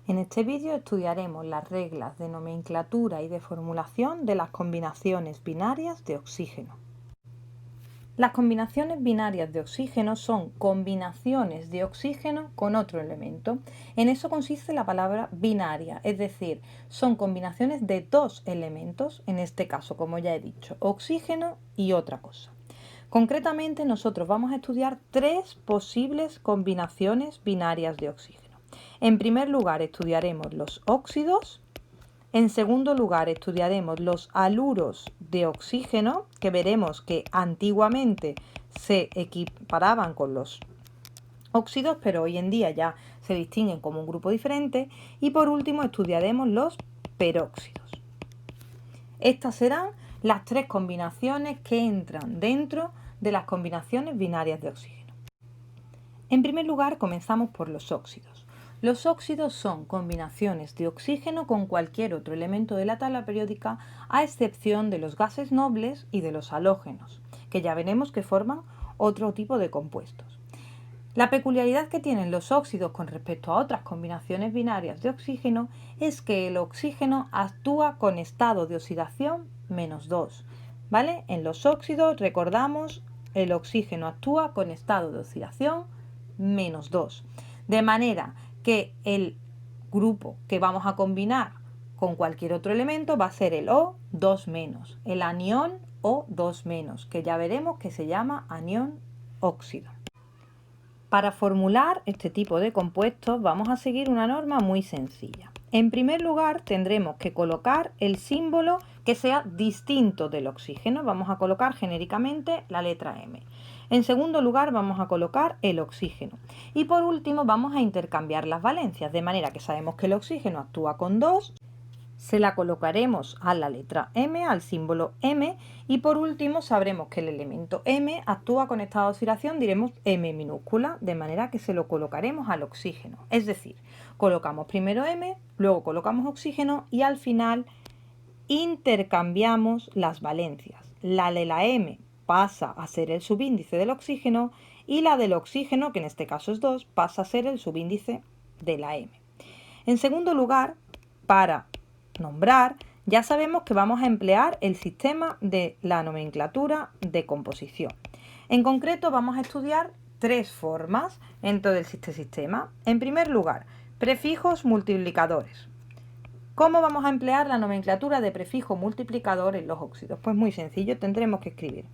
En este vídeo estudiaremos las reglas de nomenclatura y de formulación de las combinaciones binarias de oxígeno. Las combinaciones binarias de oxígeno son combinaciones de oxígeno con otro elemento. En eso consiste la palabra binaria, es decir, son combinaciones de dos elementos, en este caso, como ya he dicho, oxígeno y otra cosa. Concretamente, nosotros vamos a estudiar tres posibles combinaciones binarias de oxígeno. En primer lugar, estudiaremos los óxidos. En segundo lugar, estudiaremos los haluros de oxígeno, que veremos que antiguamente se equiparaban con los óxidos, pero hoy en día ya se distinguen como un grupo diferente. Y por último, estudiaremos los peróxidos. Estas serán las tres combinaciones que entran dentro de las combinaciones binarias de oxígeno. En primer lugar, comenzamos por los óxidos. Los óxidos son combinaciones de oxígeno con cualquier otro elemento de la tabla periódica, a excepción de los gases nobles y de los halógenos, que ya veremos que forman otro tipo de compuestos. La peculiaridad que tienen los óxidos con respecto a otras combinaciones binarias de oxígeno es que el oxígeno actúa con estado de oxidación -2, ¿vale? En los óxidos, recordamos, el oxígeno actúa con estado de oxidación -2, de manera que el grupo que vamos a combinar con cualquier otro elemento va a ser el O2-, el anión O2-, que ya veremos que se llama anión óxido. Para formular este tipo de compuestos vamos a seguir una norma muy sencilla. En primer lugar, tendremos que colocar el símbolo que sea distinto del oxígeno. Vamos a colocar genéricamente la letra M. En segundo lugar, vamos a colocar el oxígeno. Y por último, vamos a intercambiar las valencias, de manera que sabemos que el oxígeno actúa con 2, se la colocaremos a la letra M, al símbolo M, y por último sabremos que el elemento M actúa con estado de oxidación, diremos M minúscula, de manera que se lo colocaremos al oxígeno. Es decir, colocamos primero M, luego colocamos oxígeno y al final intercambiamos las valencias. La de la M pasa a ser el subíndice del oxígeno y la del oxígeno, que en este caso es 2, pasa a ser el subíndice de la M. En segundo lugar, para nombrar, ya sabemos que vamos a emplear el sistema de la nomenclatura de composición. En concreto, vamos a estudiar tres formas dentro de este sistema. En primer lugar, prefijos multiplicadores. ¿Cómo vamos a emplear la nomenclatura de prefijo multiplicador en los óxidos? Pues muy sencillo, tendremos que escribir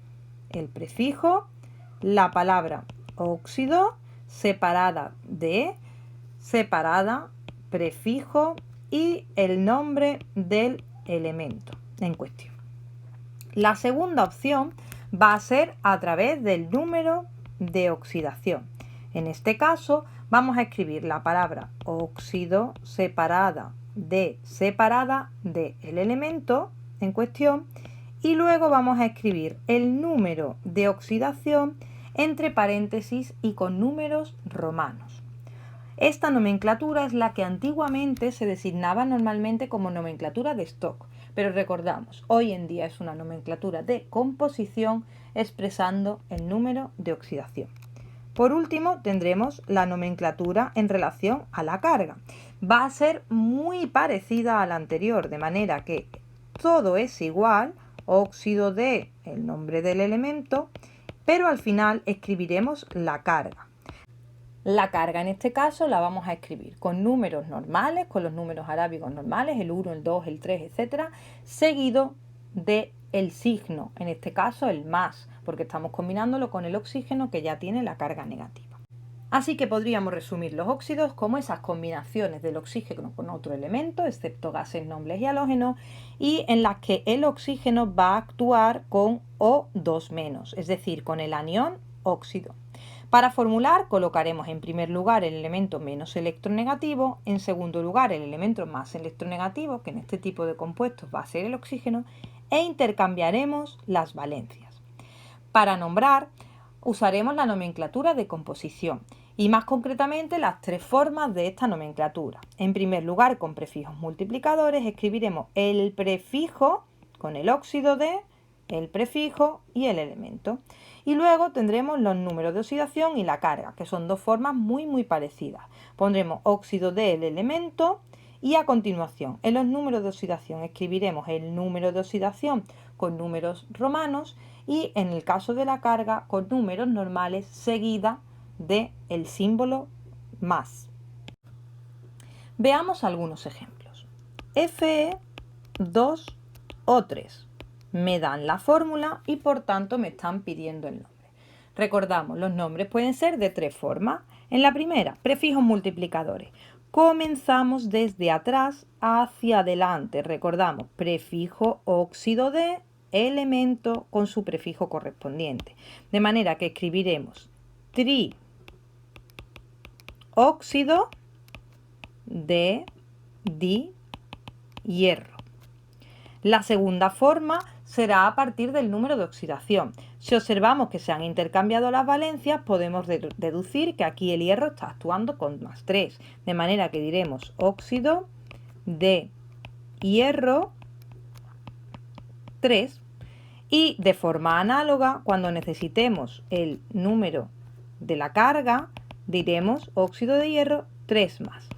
el prefijo, la palabra óxido, separada de, separada, prefijo y el nombre del elemento en cuestión. La segunda opción va a ser a través del número de oxidación. En este caso vamos a escribir la palabra óxido separada de el elemento en cuestión y luego vamos a escribir el número de oxidación entre paréntesis y con números romanos. Esta nomenclatura es la que antiguamente se designaba normalmente como nomenclatura de stock, pero recordamos, hoy en día es una nomenclatura de composición expresando el número de oxidación. Por último, tendremos la nomenclatura en relación a la carga. Va a ser muy parecida a la anterior, de manera que todo es igual, óxido de el nombre del elemento, pero al final escribiremos la carga. La carga en este caso la vamos a escribir con números normales, con los números arábigos normales, el 1, el 2, el 3, etc., seguido del signo, en este caso el más, porque estamos combinándolo con el oxígeno que ya tiene la carga negativa. Así que podríamos resumir los óxidos como esas combinaciones del oxígeno con otro elemento, excepto gases nobles y halógenos, y en las que el oxígeno va a actuar con O2-, es decir, con el anión óxido. Para formular, colocaremos en primer lugar el elemento menos electronegativo, en segundo lugar el elemento más electronegativo, que en este tipo de compuestos va a ser el oxígeno, e intercambiaremos las valencias. Para nombrar, usaremos la nomenclatura de composición y más concretamente las tres formas de esta nomenclatura. En primer lugar, con prefijos multiplicadores, escribiremos el prefijo con el óxido de el prefijo y el elemento. Y luego tendremos los números de oxidación y la carga, que son dos formas muy parecidas. Pondremos óxido del elemento y a continuación en los números de oxidación escribiremos el número de oxidación con números romanos y en el caso de la carga con números normales seguida del símbolo más. Veamos algunos ejemplos. Fe2O3 me dan la fórmula y por tanto me están pidiendo el nombre. Recordamos, los nombres pueden ser de tres formas. En la primera, prefijos multiplicadores. Comenzamos desde atrás hacia adelante. Recordamos, prefijo óxido de elemento con su prefijo correspondiente. De manera que escribiremos trióxido de dihierro. La segunda forma será a partir del número de oxidación. Si observamos que se han intercambiado las valencias, podemos deducir que aquí el hierro está actuando con más 3. De manera que diremos óxido de hierro 3. Y de forma análoga, cuando necesitemos el número de la carga, diremos óxido de hierro 3 más.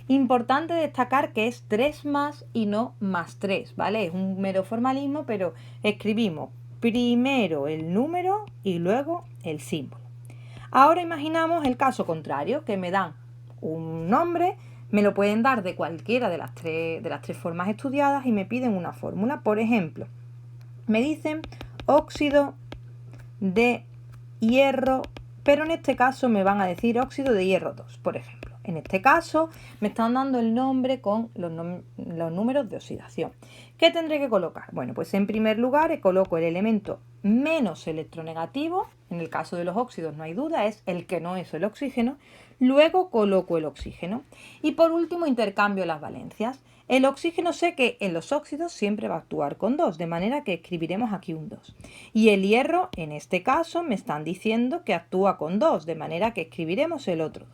Importante destacar que es 3 más y no más 3, ¿vale? Es un mero formalismo, pero escribimos primero el número y luego el símbolo. Ahora imaginamos el caso contrario, que me dan un nombre, me lo pueden dar de cualquiera de las tres formas estudiadas y me piden una fórmula. Por ejemplo, me dicen óxido de hierro, pero en este caso me van a decir óxido de hierro 2, por ejemplo. En este caso me están dando el nombre con los números de oxidación. ¿Qué tendré que colocar? Bueno, pues en primer lugar coloco el elemento menos electronegativo. En el caso de los óxidos no hay duda, es el que no es el oxígeno. Luego coloco el oxígeno. Y por último intercambio las valencias. El oxígeno sé que en los óxidos siempre va a actuar con 2, de manera que escribiremos aquí un 2. Y el hierro, en este caso, me están diciendo que actúa con 2, de manera que escribiremos el otro 2.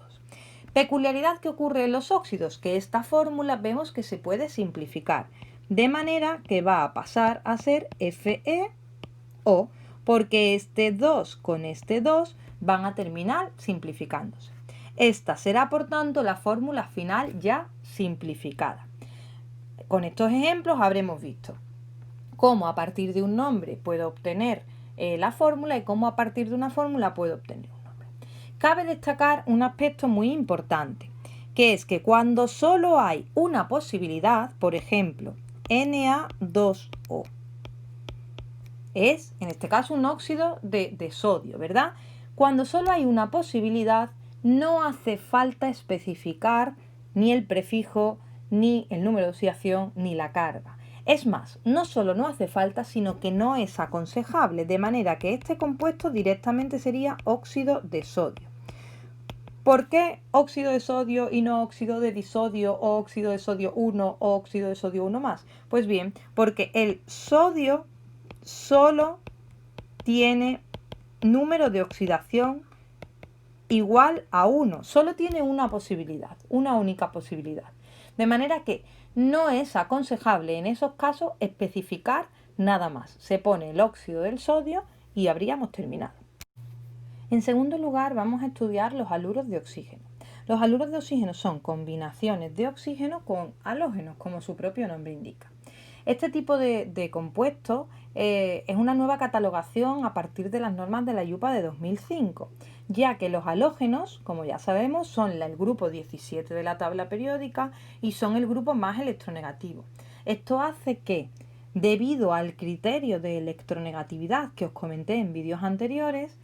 Peculiaridad que ocurre en los óxidos, que esta fórmula vemos que se puede simplificar, de manera que va a pasar a ser FeO, porque este 2 con este 2 van a terminar simplificándose. Esta será, por tanto, la fórmula final ya simplificada. Con estos ejemplos habremos visto cómo a partir de un nombre puedo obtener la fórmula y cómo a partir de una fórmula puedo obtener un nombre. Cabe destacar un aspecto muy importante, que es que cuando solo hay una posibilidad, por ejemplo, Na2O, es en este caso un óxido de sodio, ¿verdad? Cuando solo hay una posibilidad, no hace falta especificar ni el prefijo, ni el número de oxidación, ni la carga. Es más, no solo no hace falta, sino que no es aconsejable, de manera que este compuesto directamente sería óxido de sodio. ¿Por qué óxido de sodio y no óxido de disodio o óxido de sodio 1 o óxido de sodio 1 más? Pues bien, porque el sodio solo tiene número de oxidación igual a 1, solo tiene una posibilidad, una única posibilidad. De manera que no es aconsejable en esos casos especificar nada más. Se pone el óxido del sodio y habríamos terminado. En segundo lugar, vamos a estudiar los haluros de oxígeno. Los haluros de oxígeno son combinaciones de oxígeno con halógenos, como su propio nombre indica. Este tipo de compuesto es una nueva catalogación a partir de las normas de la IUPAC de 2005, ya que los halógenos, como ya sabemos, son el grupo 17 de la tabla periódica y son el grupo más electronegativo. Esto hace que, debido al criterio de electronegatividad que os comenté en vídeos anteriores,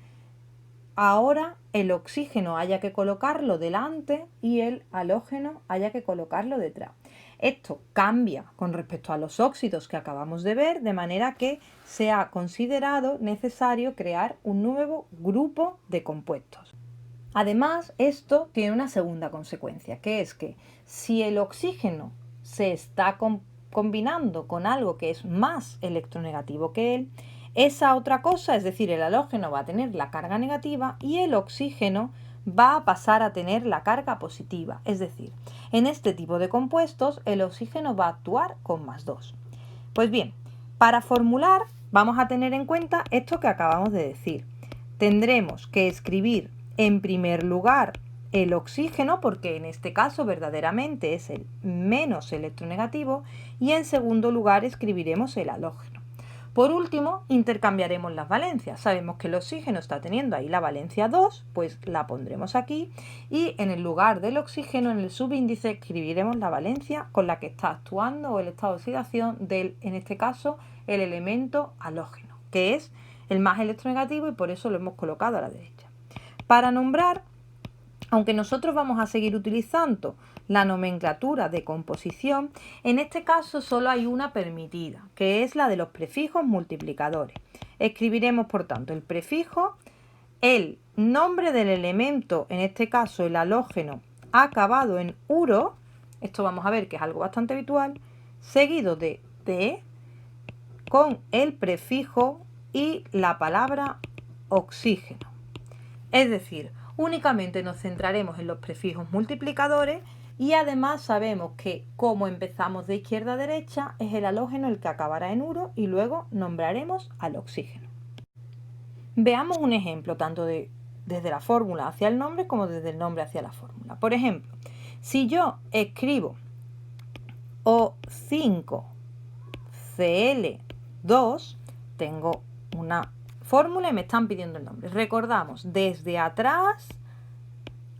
ahora el oxígeno haya que colocarlo delante y el halógeno haya que colocarlo detrás. Esto cambia con respecto a los óxidos que acabamos de ver, de manera que se ha considerado necesario crear un nuevo grupo de compuestos. Además, esto tiene una segunda consecuencia, que es que si el oxígeno se está combinando con algo que es más electronegativo que él, esa otra cosa, es decir, el halógeno va a tener la carga negativa y el oxígeno va a pasar a tener la carga positiva. Es decir, en este tipo de compuestos el oxígeno va a actuar con más 2. Pues bien, para formular vamos a tener en cuenta esto que acabamos de decir. Tendremos que escribir en primer lugar el oxígeno, porque en este caso verdaderamente es el menos electronegativo, y en segundo lugar escribiremos el halógeno. Por último, intercambiaremos las valencias. Sabemos que el oxígeno está teniendo ahí la valencia 2, pues la pondremos aquí, y en el lugar del oxígeno, en el subíndice, escribiremos la valencia con la que está actuando o el estado de oxidación del, en este caso, el elemento halógeno, que es el más electronegativo y por eso lo hemos colocado a la derecha. Para nombrar, aunque nosotros vamos a seguir utilizando la nomenclatura de composición, en este caso solo hay una permitida, que es la de los prefijos multiplicadores. Escribiremos, por tanto, el prefijo, el nombre del elemento, en este caso el halógeno acabado en uro, esto vamos a ver que es algo bastante habitual, seguido de T, con el prefijo y la palabra oxígeno. Es decir, únicamente nos centraremos en los prefijos multiplicadores y además sabemos que como empezamos de izquierda a derecha es el halógeno el que acabará en uro y luego nombraremos al oxígeno. Veamos un ejemplo tanto desde la fórmula hacia el nombre como desde el nombre hacia la fórmula. Por ejemplo, si yo escribo O5Cl2, tengo una fórmula y me están pidiendo el nombre. Recordamos, desde atrás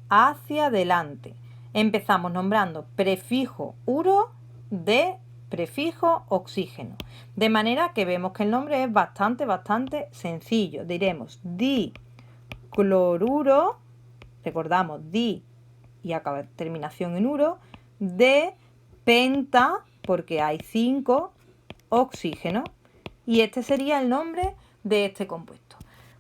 hacia adelante. Empezamos nombrando prefijo uro de prefijo oxígeno. De manera que vemos que el nombre es bastante sencillo. Diremos dicloruro, recordamos di y acaba terminación en uro, de penta, porque hay 5 oxígeno. Y este sería el nombre de este compuesto.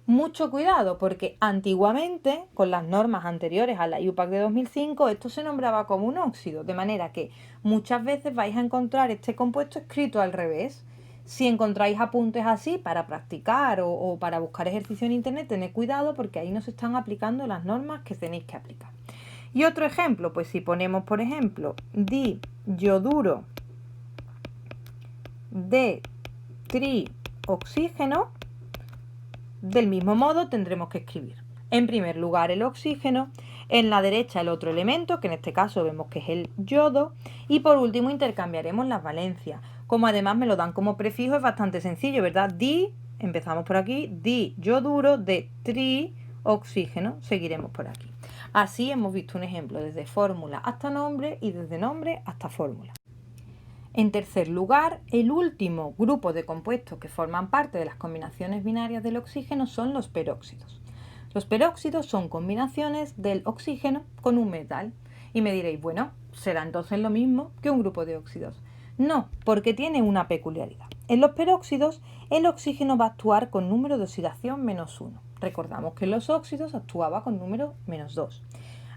Mucho cuidado porque antiguamente, con las normas anteriores a la IUPAC de 2005, esto se nombraba como un óxido, de manera que muchas veces vais a encontrar este compuesto escrito al revés. Si encontráis apuntes así para practicar o para buscar ejercicio en internet, tened cuidado porque ahí no se están aplicando las normas que tenéis que aplicar. Y otro ejemplo, pues si ponemos por ejemplo diioduro de trioxígeno, del mismo modo tendremos que escribir en primer lugar el oxígeno, en la derecha el otro elemento, que en este caso vemos que es el yodo, y por último intercambiaremos las valencias. Como además me lo dan como prefijo, es bastante sencillo, ¿verdad? Empezamos por aquí, diioduro de trioxígeno, seguiremos por aquí. Así hemos visto un ejemplo desde fórmula hasta nombre y desde nombre hasta fórmula. En tercer lugar, el último grupo de compuestos que forman parte de las combinaciones binarias del oxígeno son los peróxidos. Los peróxidos son combinaciones del oxígeno con un metal. Y me diréis, bueno, ¿será entonces lo mismo que un grupo de óxidos? No, porque tiene una peculiaridad. En los peróxidos, el oxígeno va a actuar con número de oxidación -1. Recordamos que en los óxidos actuaba con número -2.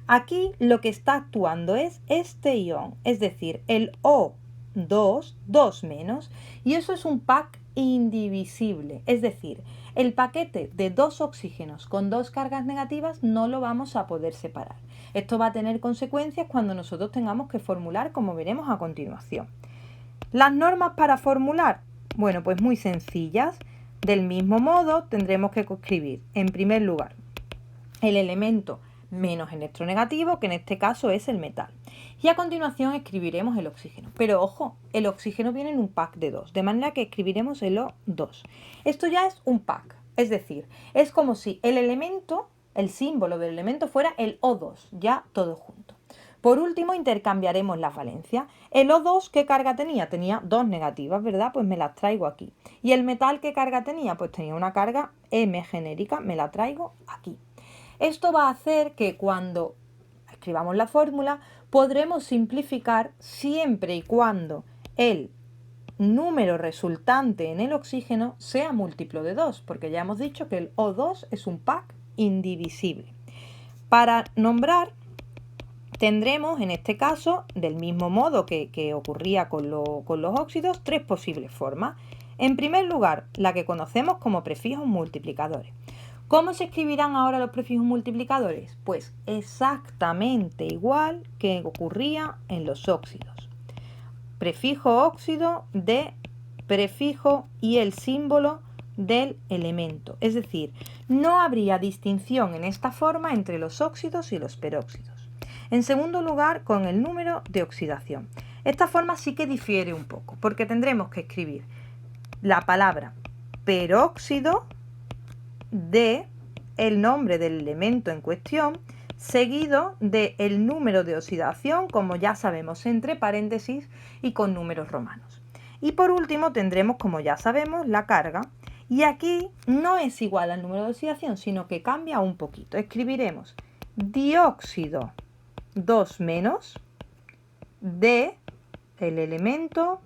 Aquí lo que está actuando es este ion, es decir, el O2, 2 menos, y eso es un pack indivisible, es decir, el paquete de dos oxígenos con dos cargas negativas no lo vamos a poder separar. Esto va a tener consecuencias cuando nosotros tengamos que formular, como veremos a continuación. Las normas para formular, bueno, pues muy sencillas. Del mismo modo tendremos que escribir en primer lugar el elemento menos electronegativo, que en este caso es el metal. Y a continuación escribiremos el oxígeno. Pero ojo, el oxígeno viene en un pack de 2, de manera que escribiremos el O2. Esto ya es un pack, es decir, es como si el elemento, el símbolo del elemento fuera el O2, ya todo junto. Por último, intercambiaremos las valencias. El O2, ¿qué carga tenía? Tenía 2 negativas, ¿verdad? Pues me las traigo aquí. ¿Y el metal qué carga tenía? Pues tenía una carga M genérica, me la traigo aquí. Esto va a hacer que cuando escribamos la fórmula podremos simplificar siempre y cuando el número resultante en el oxígeno sea múltiplo de 2, porque ya hemos dicho que el O2 es un pack indivisible. Para nombrar tendremos en este caso, del mismo modo que ocurría con los óxidos, 3 posibles formas. En primer lugar, la que conocemos como prefijos multiplicadores. ¿Cómo se escribirán ahora los prefijos multiplicadores? Pues exactamente igual que ocurría en los óxidos. Prefijo óxido de prefijo y el símbolo del elemento. Es decir, no habría distinción en esta forma entre los óxidos y los peróxidos. En segundo lugar, con el número de oxidación. Esta forma sí que difiere un poco, porque tendremos que escribir la palabra peróxido de el nombre del elemento en cuestión, seguido del número de oxidación, como ya sabemos, entre paréntesis y con números romanos. Y por último tendremos, como ya sabemos, la carga, y aquí no es igual al número de oxidación, sino que cambia un poquito. Escribiremos dióxido 2 menos de el elemento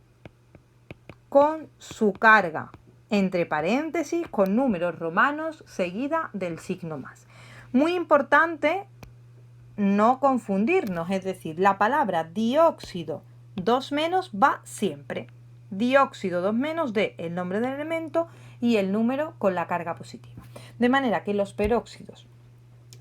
con su carga, entre paréntesis, con números romanos, seguida del signo más. Muy importante no confundirnos, es decir, la palabra dióxido 2 menos va siempre. Dióxido 2 menos de el nombre del elemento y el número con la carga positiva. De manera que los peróxidos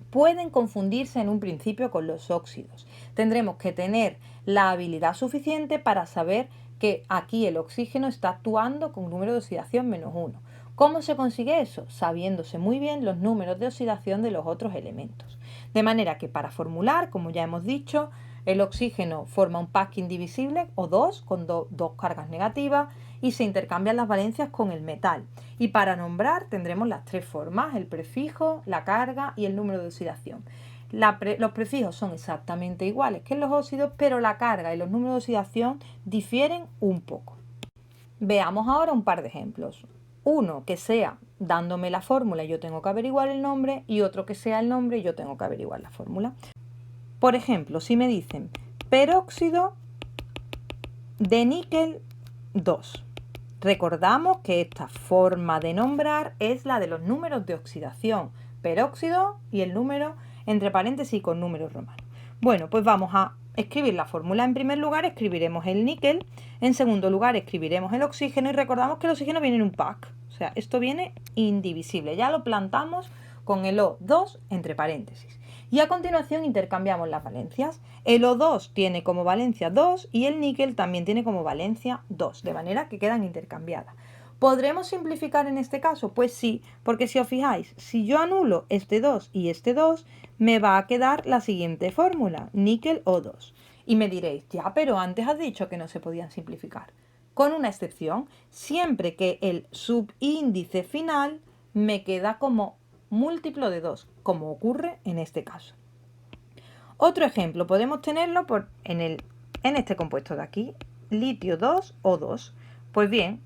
pueden confundirse en un principio con los óxidos. Tendremos que tener la habilidad suficiente para saber que aquí el oxígeno está actuando con un número de oxidación -1. ¿Cómo se consigue eso? Sabiéndose muy bien los números de oxidación de los otros elementos. De manera que para formular, como ya hemos dicho, el oxígeno forma un pack indivisible o 2 con dos cargas negativas y se intercambian las valencias con el metal. Y para nombrar tendremos las tres formas, el prefijo, la carga y el número de oxidación. Los prefijos son exactamente iguales que en los óxidos, pero la carga y los números de oxidación difieren un poco. Veamos ahora un par de ejemplos. Uno que sea dándome la fórmula y yo tengo que averiguar el nombre, y otro que sea el nombre y yo tengo que averiguar la fórmula. Por ejemplo, si me dicen peróxido de níquel 2. Recordamos que esta forma de nombrar es la de los números de oxidación. Peróxido y el número entre paréntesis con números romanos. Bueno, pues vamos a escribir la fórmula. En primer lugar escribiremos el níquel, en segundo lugar escribiremos el oxígeno y recordamos que el oxígeno viene en un pack. O sea, esto viene indivisible. Ya lo plantamos con el O2 entre paréntesis. Y a continuación intercambiamos las valencias. El O2 tiene como valencia 2 y el níquel también tiene como valencia 2, de manera que quedan intercambiadas. ¿Podremos simplificar en este caso? Pues sí, porque si os fijáis, si yo anulo este 2 y este 2, me va a quedar la siguiente fórmula, níquel O2. Y me diréis, ya, pero antes has dicho que no se podían simplificar. Con una excepción, siempre que el subíndice final me queda como múltiplo de 2, como ocurre en este caso. Otro ejemplo podemos tenerlo en este compuesto de aquí, litio 2 O2. Pues bien,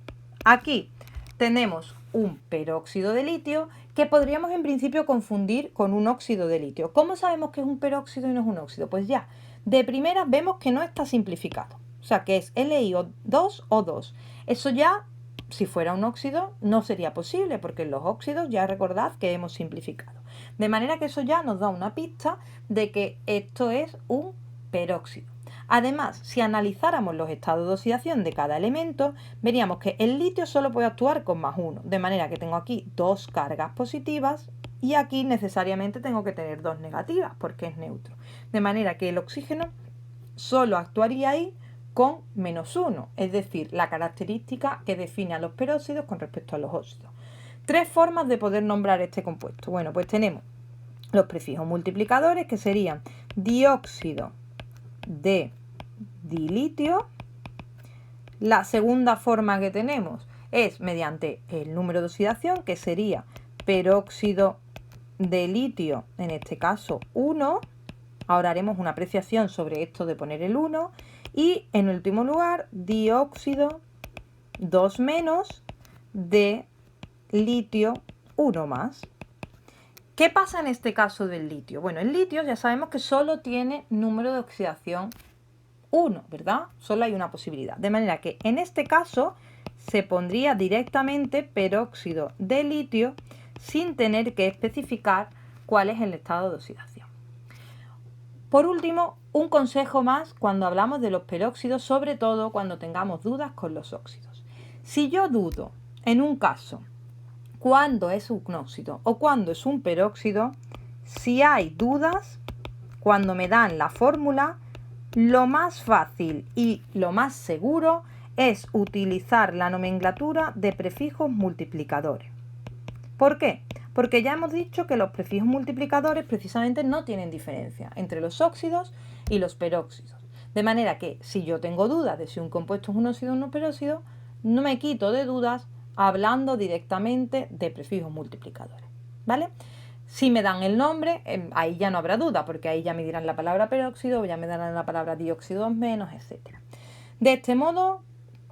aquí tenemos un peróxido de litio que podríamos en principio confundir con un óxido de litio. ¿Cómo sabemos que es un peróxido y no es un óxido? Pues ya, de primera vemos que no está simplificado. O sea, que es LiO2O2. Eso ya, si fuera un óxido, no sería posible, porque en los óxidos ya recordad que hemos simplificado. De manera que eso ya nos da una pista de que esto es un peróxido. Además, si analizáramos los estados de oxidación de cada elemento, veríamos que el litio solo puede actuar con +1, de manera que tengo aquí dos cargas positivas y aquí necesariamente tengo que tener dos negativas porque es neutro. De manera que el oxígeno solo actuaría ahí con -1, es decir, la característica que define a los peróxidos con respecto a los óxidos. Tres formas de poder nombrar este compuesto. Bueno, pues tenemos los prefijos multiplicadores, que serían dióxido de dilitio. La segunda forma que tenemos es mediante el número de oxidación, que sería peróxido de litio, en este caso 1. Ahora haremos una apreciación sobre esto de poner el 1. Y en último lugar, dióxido 2 menos de litio 1 más. ¿Qué pasa en este caso del litio? Bueno, el litio ya sabemos que solo tiene número de oxidación 1, ¿verdad? Solo hay una posibilidad. De manera que en este caso se pondría directamente peróxido de litio sin tener que especificar cuál es el estado de oxidación. Por último, un consejo más cuando hablamos de los peróxidos, sobre todo cuando tengamos dudas con los óxidos. Si yo dudo en un caso cuándo es un óxido o cuándo es un peróxido, si hay dudas, cuando me dan la fórmula, lo más fácil y lo más seguro es utilizar la nomenclatura de prefijos multiplicadores. ¿Por qué? Porque ya hemos dicho que los prefijos multiplicadores precisamente no tienen diferencia entre los óxidos y los peróxidos. De manera que si yo tengo dudas de si un compuesto es un óxido o un peróxido, no me quito de dudas hablando directamente de prefijos multiplicadores, ¿vale? Si me dan el nombre, ahí ya no habrá duda, porque ahí ya me dirán la palabra peróxido, ya me darán la palabra dióxido menos, etc. De este modo,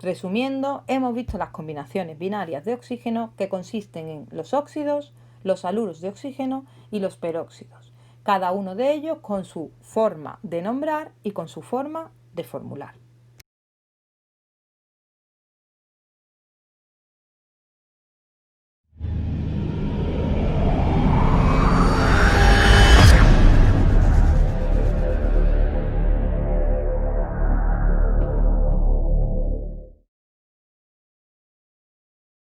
resumiendo, hemos visto las combinaciones binarias de oxígeno que consisten en los óxidos, los haluros de oxígeno y los peróxidos, cada uno de ellos con su forma de nombrar y con su forma de formular.